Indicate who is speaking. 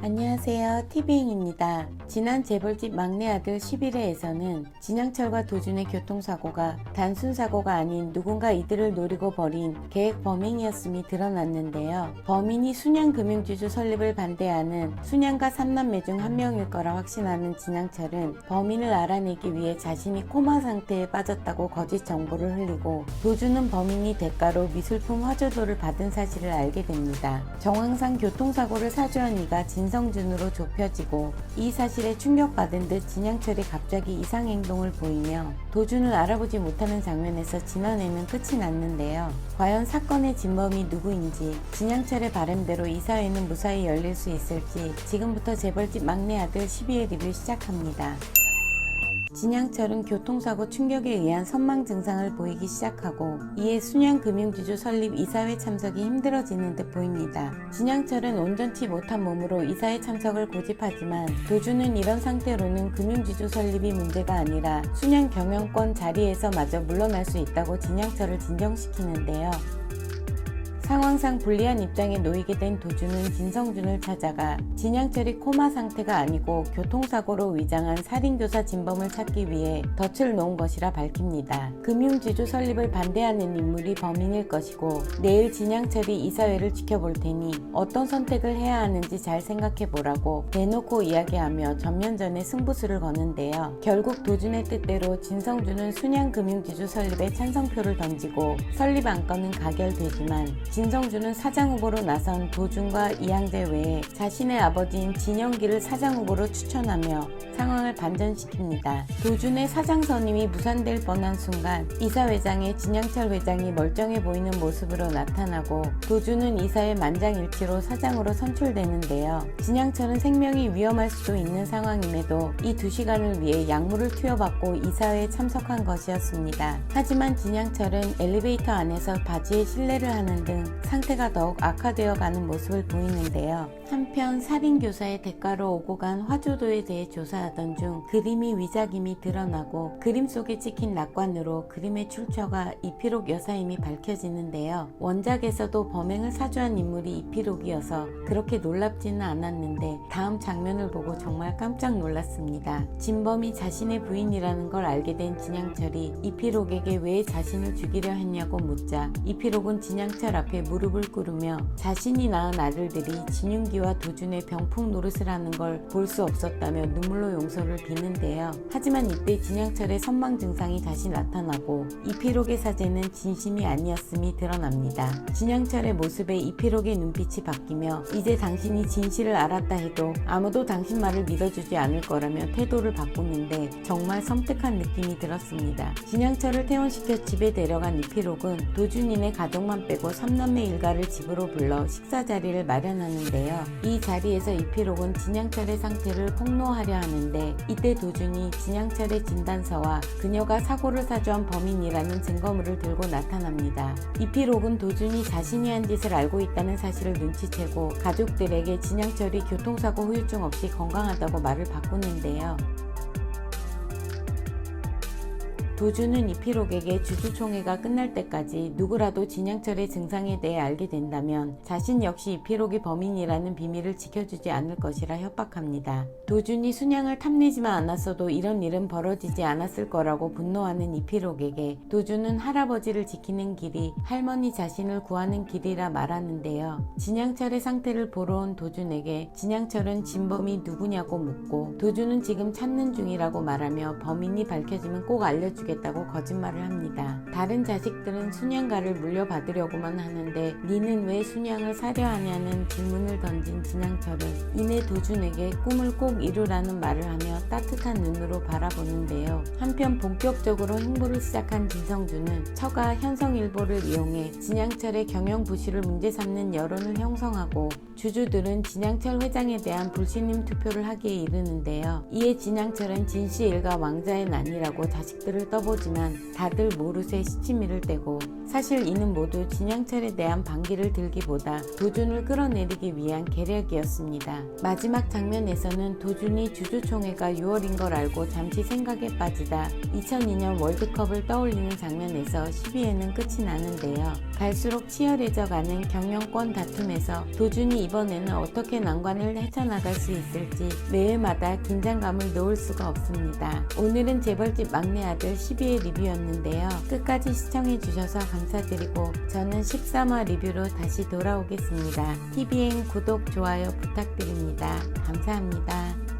Speaker 1: 안녕하세요, 티비잉입니다. 지난 재벌집 막내 아들 11회에서는 진양철과 도준의 교통사고가 단순 사고가 아닌 누군가 이들을 노리고 벌인 계획 범행이었음이 드러났는데요. 범인이 순양금융지주 설립을 반대하는 순양가 3남매 중 한 명일 거라 확신하는 진양철은 범인을 알아내기 위해 자신이 코마 상태에 빠졌다고 거짓 정보를 흘리고, 도준은 범인이 대가로 미술품 화조도를 받은 사실을 알게 됩니다. 정황상 교통사고를 사주한 이가 진성준으로 좁혀지고, 이 사실에 충격받은 듯 진양철이 갑자기 이상 행동을 보이며 도준을 알아보지 못하는 장면에서 진원에는 끝이 났는데요. 과연 사건의 진범이 누구인지, 진양철의 바람대로 이 사회는 무사히 열릴 수 있을지 지금부터 재벌집 막내 아들 12회 리뷰 시작합니다. 진양철은 교통사고 충격에 의한 선망 증상을 보이기 시작하고, 이에 순양금융지주 설립 이사회 참석이 힘들어지는 듯 보입니다. 진양철은 온전치 못한 몸으로 이사회 참석을 고집하지만, 도준은 이런 상태로는 금융지주 설립이 문제가 아니라 순양 경영권 자리에서 마저 물러날 수 있다고 진양철을 진정시키는데요. 상황상 불리한 입장에 놓이게 된 도준은 진성준을 찾아가 진양철이 코마 상태가 아니고 교통사고로 위장한 살인교사 진범을 찾기 위해 덫을 놓은 것이라 밝힙니다. 금융지주 설립을 반대하는 인물이 범인일 것이고, 내일 진양철이 이사회를 지켜볼 테니 어떤 선택을 해야 하는지 잘 생각해보라고 대놓고 이야기하며 전면전에 승부수를 거는데요. 결국 도준의 뜻대로 진성준은 순양금융지주 설립에 찬성표를 던지고 설립 안건은 가결되지만, 진성준은 사장 후보로 나선 도준과 이양재 외에 자신의 아버지인 진영기를 사장 후보로 추천하며 상황을 반전시킵니다. 도준의 사장 선임이 무산될 뻔한 순간 이사회장의 진양철 회장이 멀쩡해 보이는 모습으로 나타나고, 도준은 이사회 만장일치로 사장으로 선출되는데요. 진양철은 생명이 위험할 수도 있는 상황임에도 이 2시간을 위해 약물을 투여받고 이사회에 참석한 것이었습니다. 하지만 진양철은 엘리베이터 안에서 바지에 실례를 하는 등 상태가 더욱 악화되어 가는 모습을 보이는데요. 한편 살인교사의 대가로 오고 간 화조도에 대해 조사하던 중 그림이 위작임이 드러나고, 그림 속에 찍힌 낙관으로 그림의 출처가 이피록 여사임이 밝혀지는데요. 원작에서도 범행을 사주한 인물이 이피록이어서 그렇게 놀랍지는 않았는데, 다음 장면을 보고 정말 깜짝 놀랐습니다. 진범이 자신의 부인이라는 걸 알게 된 진양철이 이피록에게 왜 자신을 죽이려 했냐고 묻자, 이피록은 진양철 앞에 무릎을 꿇으며 자신이 낳은 아들들이 진윤기와 도준의 병풍 노릇을 하는 걸 볼 수 없었다며 눈물로 용서를 비는데요. 하지만 이때 진양철의 선망 증상이 다시 나타나고, 이피록의 사죄는 진심이 아니었음이 드러납니다. 진양철의 모습에 이피록의 눈빛이 바뀌며, 이제 당신이 진실을 알았다 해도 아무도 당신 말을 믿어주지 않을 거라며 태도를 바꾸는데 정말 섬뜩한 느낌이 들었습니다. 진양철을 퇴원시켜 집에 데려간 이피록은 도준이네 가족만 빼고 3남매 일가를 집으로 불러 식사 자리를 마련하는데요. 이 자리에서 이피록은 진양철의 상태를 폭로하려 하는데, 이때 도준이 진양철의 진단서와 그녀가 사고를 사주한 범인이라는 증거물을 들고 나타납니다. 이피록은 도준이 자신이 한 짓을 알고 있다는 사실을 눈치채고 가족들에게 진양철이 교통사고 후유증 없이 건강하다고 말을 바꾸는데요. 도준은 이피록에게 주주총회가 끝날 때까지 누구라도 진양철의 증상에 대해 알게 된다면 자신 역시 이피록이 범인이라는 비밀을 지켜주지 않을 것이라 협박합니다. 도준이 순양을 탐내지만 않았어도 이런 일은 벌어지지 않았을 거라고 분노하는 이피록에게 도준은 할아버지를 지키는 길이 할머니 자신을 구하는 길이라 말하는데요. 진양철의 상태를 보러 온 도준에게 진양철은 진범이 누구냐고 묻고, 도준은 지금 찾는 중이라고 말하며 범인이 밝혀지면 꼭 알려주겠다고 거짓말을 합니다. 다른 자식들은 순양가를 물려받으려고만 하는데 니는 왜 순양을 사려 하냐는 질문을 던진 진양철은 이내 도준에게 꿈을 꼭 이루라는 말을 하며 따뜻한 눈으로 바라보는데요. 한편 본격적으로 행보를 시작한 진성준은 처가 현성일보를 이용해 진양철의 경영 부실을 문제 삼는 여론을 형성하고, 주주들은 진양철 회장에 대한 불신임 투표를 하기에 이르는데요. 이에 진양철은 진씨 일가 왕자의 난이라고 자식들을 떠보지만 다들 모르쇠 시치미를 떼고, 사실 이는 모두 진양철에 대한 반기를 들기보다 도준을 끌어내리기 위한 계략이었습니다. 마지막 장면에서는 도준이 주주총회가 6월인 걸 알고 잠시 생각에 빠지다 2002년 월드컵을 떠올리는 장면에서 12회는 끝이 나는데요. 갈수록 치열해져가는 경영권 다툼에서 도준이 이번에는 어떻게 난관을 헤쳐나갈 수 있을지 매회마다 긴장감을 놓을 수가 없습니다. 오늘은 재벌집 막내 아들 12회 리뷰였는데요. 끝까지 시청해주셔서 감사드리고 저는 13화 리뷰로 다시 돌아오겠습니다. TVN 구독, 좋아요 부탁드립니다. 감사합니다.